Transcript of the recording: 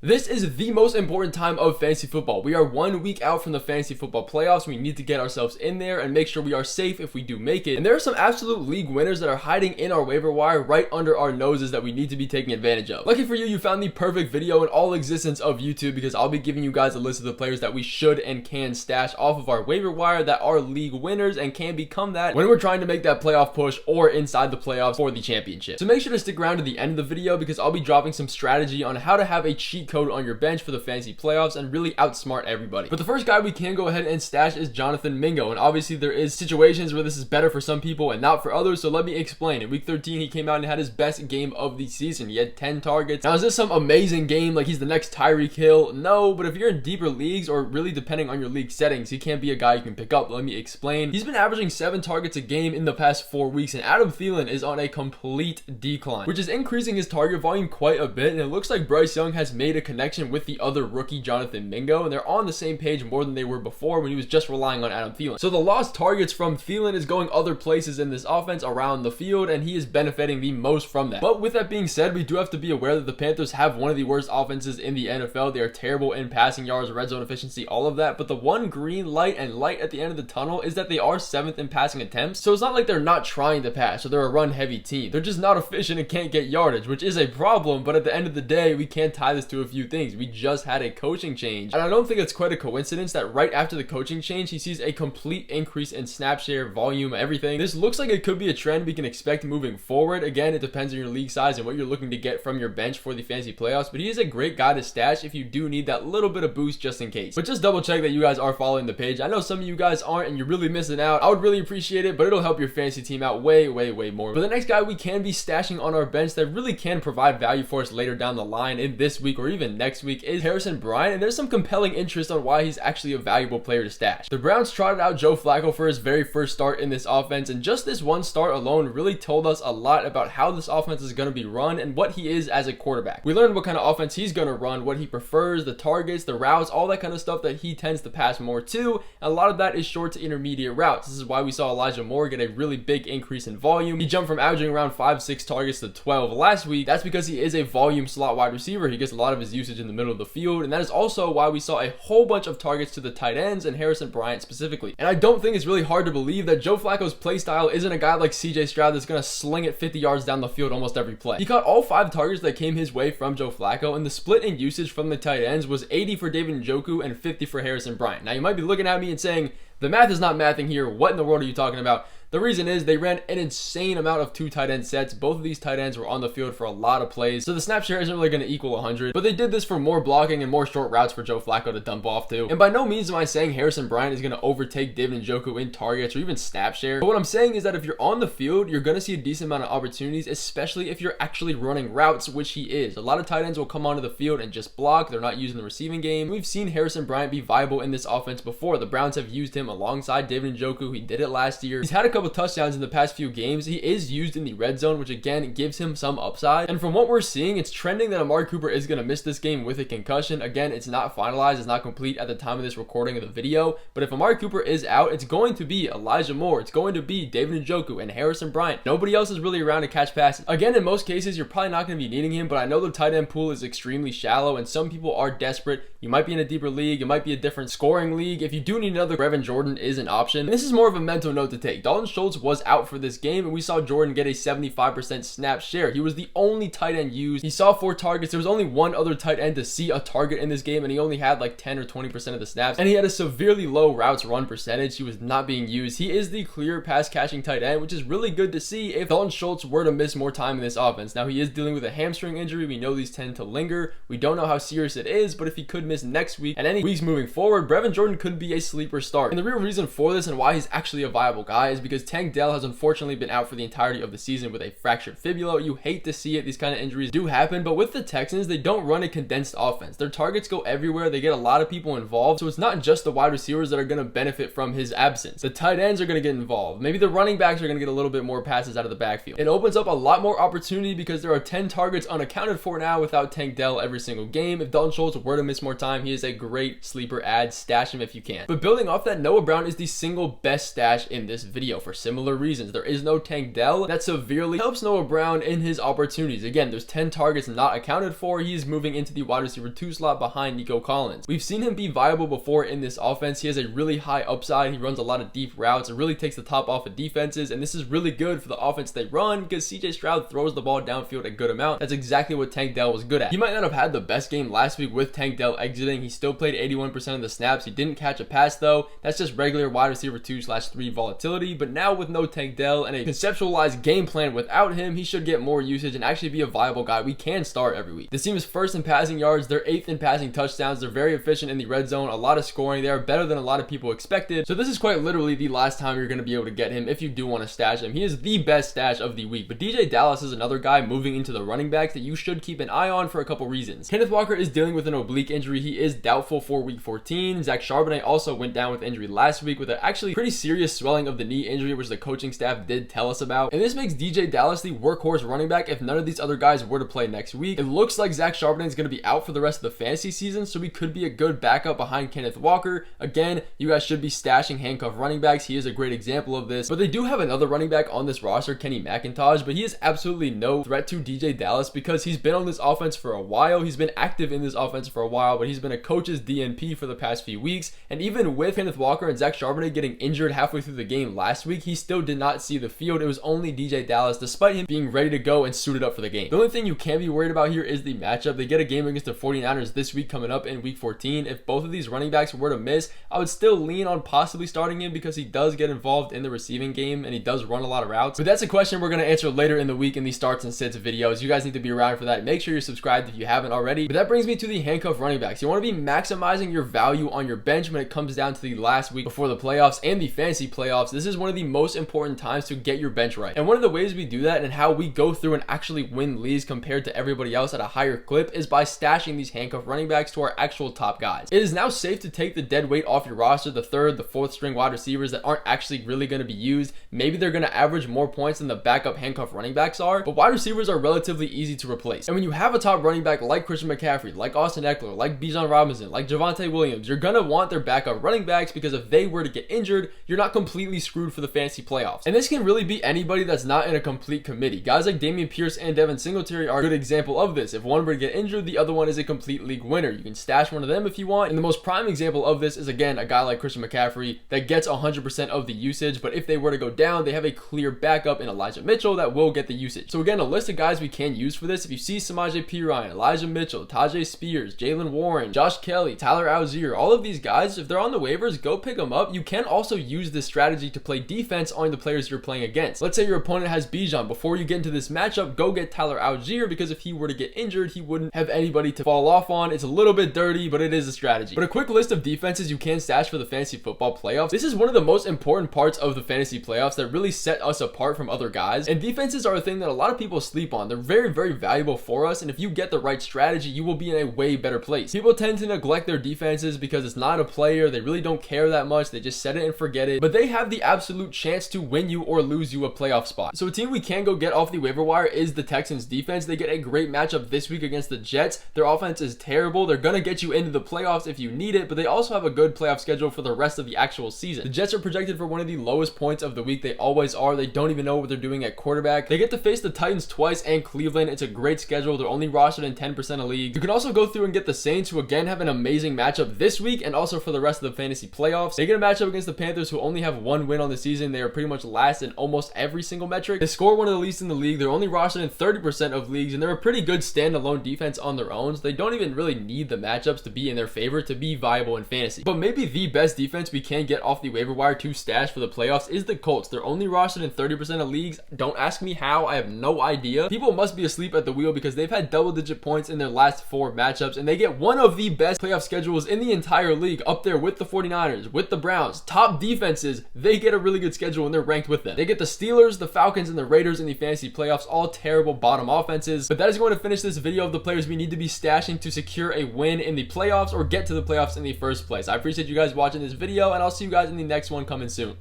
This is the most important time of fantasy football. We are 1 week out from the fantasy football playoffs. We need to get ourselves in there and make sure we are safe if we do make it. And there are some absolute league winners that are hiding in our waiver wire right under our noses that we need to be taking advantage of. Lucky for you, you found the perfect video in all existence of YouTube, because I'll be giving you guys a list of the players that we should and can stash off of our waiver wire that are league winners and can become that when we're trying to make that playoff push or inside the playoffs for the championship. So make sure to stick around to the end of the video, because I'll be dropping some strategy on how to have a cheat code on your bench for the fantasy playoffs and really outsmart everybody. But the first guy we can go ahead and stash is Jonathan Mingo, and obviously there is situations where this is better for some people and not for others, so let me explain. In week 13 he came out and had his best game of the season. He had 10 targets. Now, is this some amazing game like he's the next Tyreek Hill? No, but if you're in deeper leagues, or really depending on your league settings, he can't be a guy you can pick up. Let me explain. He's been averaging 7 targets a game in the past 4 weeks, and Adam Thielen is on a complete decline, which is increasing his target volume quite a bit, and it looks like Bryce Young has made a connection with the other rookie Jonathan Mingo, and they're on the same page more than they were before when he was just relying on Adam Thielen. So the lost targets from Thielen is going other places in this offense around the field, and he is benefiting the most from that. But with that being said, we do have to be aware that the Panthers have one of the worst offenses in the NFL. They are terrible in passing yards, red zone efficiency, all of that, but the one green light and light at the end of the tunnel is that they are 7th in passing attempts. So it's not like they're not trying to pass, so they're a run heavy team. They're just not efficient and can't get yardage, which is a problem. But at the end of the day, we can't tie this to a few things. We just had a coaching change, and I don't think it's quite a coincidence that right after the coaching change he sees a complete increase in snap share, volume, everything. This looks like it could be a trend we can expect moving forward. Again, it depends on your league size and what you're looking to get from your bench for the fantasy playoffs, but he is a great guy to stash if you do need that little bit of boost just in case. But just double check that you guys are following the page. I know some of you guys aren't and you're really missing out. I would really appreciate it, but it'll help your fantasy team out way more. But the next guy we can be stashing on our bench that really can provide value for us later down the line in this week or even next week is Bryant, and there's some compelling interest on why he's actually a valuable player to stash. The Browns trotted out Joe Flacco for his very first start in this offense, and just this one start alone really told us a lot about how this offense is going to be run and what he is as a quarterback. We learned what kind of offense he's going to run, what he prefers, the targets, the routes, all that kind of stuff that he tends to pass more to, and a lot of that is short to intermediate routes. This is why we saw Elijah Moore get a really big increase in volume. He jumped from averaging around 5-6 targets to 12 last week. That's because he is a volume slot wide receiver. He gets a lot of his usage in the middle of the field, and that is also why we saw a whole bunch of targets to the tight ends and Harrison Bryant specifically. And I don't think it's really hard to believe that Joe Flacco's play style isn't a guy like CJ Stroud that's going to sling it 50 yards down the field almost every play. He caught all 5 targets that came his way from Joe Flacco, and the split in usage from the tight ends was 80 for David Njoku and 50 for Harrison Bryant. Now you might be looking at me and saying, the math is not mathing here. What in the world are you talking about? The reason is they ran an insane amount of 2 tight end sets. Both of these tight ends were on the field for a lot of plays, so the snap share isn't really going to equal 100, but they did this for more blocking and more short routes for Joe Flacco to dump off to. And by no means am I saying Harrison Bryant is going to overtake David Njoku in targets or even snap share, but what I'm saying is that if you're on the field, you're going to see a decent amount of opportunities, especially if you're actually running routes, which he is. A lot of tight ends will come onto the field and just block. They're not using the receiving game. We've seen Harrison Bryant be viable in this offense before. The Browns have used him alongside David Njoku. He did it last year. He's had a couple touchdowns in the past few games. He is used in the red zone, which again gives him some upside. And from what we're seeing, it's trending that Amari Cooper is going to miss this game with a concussion. Again, it's not finalized, it's not complete at the time of this recording of the video, but if Amari Cooper is out, it's going to be Elijah Moore, it's going to be David Njoku and Harrison Bryant. Nobody else is really around to catch passes. Again, in most cases, you're probably not going to be needing him, but I know the tight end pool is extremely shallow and some people are desperate. You might be in a deeper league, it might be a different scoring league. If you do need another, Brevin Jordan is an option. And this is more of a mental note to take. Dalton Schultz was out for this game, and we saw Jordan get a 75% snap share. He was the only tight end used. He saw 4 targets. There was only one other tight end to see a target in this game, and he only had like 10 or 20% of the snaps, and he had a severely low routes run percentage. He was not being used. He is the clear pass catching tight end, which is really good to see if Dalton Schultz were to miss more time in this offense. Now, he is dealing with a hamstring injury. We know these tend to linger. We don't know how serious it is, but if he could miss next week and any weeks moving forward, Brevin Jordan could be a sleeper start. And the real reason for this and why he's actually a viable guy is because Tank Dell has unfortunately been out for the entirety of the season with a fractured fibula. You hate to see it. These kind of injuries do happen, but with the Texans, they don't run a condensed offense. Their targets go everywhere. They get a lot of people involved, so it's not just the wide receivers that are going to benefit from his absence. The tight ends are going to get involved. Maybe the running backs are going to get a little bit more passes out of the backfield. It opens up a lot more opportunity because there are 10 targets unaccounted for now without Tank Dell every single game. If Dalton Schultz were to miss more time, he is a great sleeper ad. Stash him if you can. But building off that, Noah Brown is the single best stash in this video. For for similar reasons. There is no Tank Dell. That severely helps Noah Brown in his opportunities. Again, there's 10 targets not accounted for. He's moving into the wide receiver 2 slot behind Nico Collins. We've seen him be viable before in this offense. He has a really high upside. He runs a lot of deep routes. It really takes the top off of defenses, and this is really good for the offense they run because CJ Stroud throws the ball downfield a good amount. That's exactly what Tank Dell was good at. He might not have had the best game last week with Tank Dell exiting. He still played 81% of the snaps. He didn't catch a pass though. That's just regular wide receiver 2/3 volatility, but now with no Tank Dell and a conceptualized game plan without him, he should get more usage and actually be a viable guy we can start every week. This team is first in passing yards. They're 8th in passing touchdowns. They're very efficient in the red zone. A lot of scoring. They are better than a lot of people expected. So this is quite literally the last time you're going to be able to get him if you do want to stash him. He is the best stash of the week. But DeeJay Dallas is another guy moving into the running backs that you should keep an eye on for a couple reasons. Kenneth Walker is dealing with an oblique injury. He is doubtful for week 14. Zach Charbonnet also went down with injury last week with an actually pretty serious swelling of the knee injury, which the coaching staff did tell us about. And this makes DeeJay Dallas the workhorse running back if none of these other guys were to play next week. It looks like Zach Charbonnet is going to be out for the rest of the fantasy season, so he could be a good backup behind Kenneth Walker. Again, you guys should be stashing handcuff running backs. He is a great example of this. But they do have another running back on this roster, Kenny McIntosh, but he is absolutely no threat to DeeJay Dallas because he's been on this offense for a while. He's been active in this offense for a while, but he's been a coach's DNP for the past few weeks. And even with Kenneth Walker and Zach Charbonnet getting injured halfway through the game last week, he still did not see the field. It was only DeeJay Dallas, despite him being ready to go and suited up for the game. The only thing you can be worried about here is the matchup. They get a game against the 49ers this week coming up in week 14. If both of these running backs were to miss, I would still lean on possibly starting him because he does get involved in the receiving game and he does run a lot of routes. But that's a question we're going to answer later in the week in the starts and sits videos. You guys need to be around for that. Make sure you're subscribed if you haven't already. But that brings me to the handcuff running backs. You want to be maximizing your value on your bench when it comes down to the last week before the playoffs and the fantasy playoffs. This is one of the most important times to get your bench right. And one of the ways we do that and how we go through and actually win leagues compared to everybody else at a higher clip is by stashing these handcuff running backs to our actual top guys. It is now safe to take the dead weight off your roster, the third, the fourth string wide receivers that aren't actually really going to be used. Maybe they're going to average more points than the backup handcuff running backs are, but wide receivers are relatively easy to replace. And when you have a top running back like Christian McCaffrey, like Austin Eckler, like Bijan Robinson, like Javonte Williams, you're going to want their backup running backs because if they were to get injured, you're not completely screwed for the fantasy playoffs. And this can really be anybody that's not in a complete committee. Guys like Dameon Pierce and Devin Singletary are a good example of this. If one were to get injured, the other one is a complete league winner. You can stash one of them if you want. And the most prime example of this is, again, a guy like Christian McCaffrey that gets 100% of the usage, but if they were to go down, they have a clear backup in Elijah Mitchell that will get the usage. So again, a list of guys we can use for this. If you see Samaje Perine, Elijah Mitchell, Tajay Spears, Jalen Warren, Josh Kelly, Tyler Algier, all of these guys, if they're on the waivers, go pick them up. You can also use this strategy to play defense on the players you're playing against. Let's say your opponent has Bijan. Before you get into this matchup, go get Tyler Algier because if he were to get injured, he wouldn't have anybody to fall off on. It's a little bit dirty, but it is a strategy. But a quick list of defenses you can stash for the fantasy football playoffs. This is one of the most important parts of the fantasy playoffs that really set us apart from other guys. And defenses are a thing that a lot of people sleep on. They're very, very valuable for us. And if you get the right strategy, you will be in a way better place. People tend to neglect their defenses because it's not a player. They really don't care that much. They just set it and forget it. But they have the absolute chance to win you or lose you a playoff spot. So a team we can go get off the waiver wire is the Texans defense. They get a great matchup this week against the Jets. Their offense is terrible. They're going to get you into the playoffs if you need it, but they also have a good playoff schedule for the rest of the actual season. The Jets are projected for one of the lowest points of the week. They always are. They don't even know what they're doing at quarterback. They get to face the Titans twice and Cleveland. It's a great schedule. They're only rostered in 10% of leagues. You can also go through and get the Saints, who again have an amazing matchup this week and also for the rest of the fantasy playoffs. They get a matchup against the Panthers, who only have one win on the season. They are pretty much last in almost every single metric. They score one of the least in the league. They're only rostered in 30% of leagues, and they're a pretty good standalone defense on their own. So they don't even really need the matchups to be in their favor to be viable in fantasy. But maybe the best defense we can get off the waiver wire to stash for the playoffs is the Colts. They're only rostered in 30% of leagues. Don't ask me how. I have no idea. People must be asleep at the wheel because they've had double-digit points in their last 4 matchups, and they get one of the best playoff schedules in the entire league, up there with the 49ers, with the Browns. Top defenses, they get a really good schedule and they're ranked with them. They get the Steelers, the Falcons, and the Raiders in the fantasy playoffs, all terrible bottom offenses. But that is going to finish this video of the players we need to be stashing to secure a win in the playoffs or get to the playoffs in the first place. I appreciate you guys watching this video, and I'll see you guys in the next one coming soon.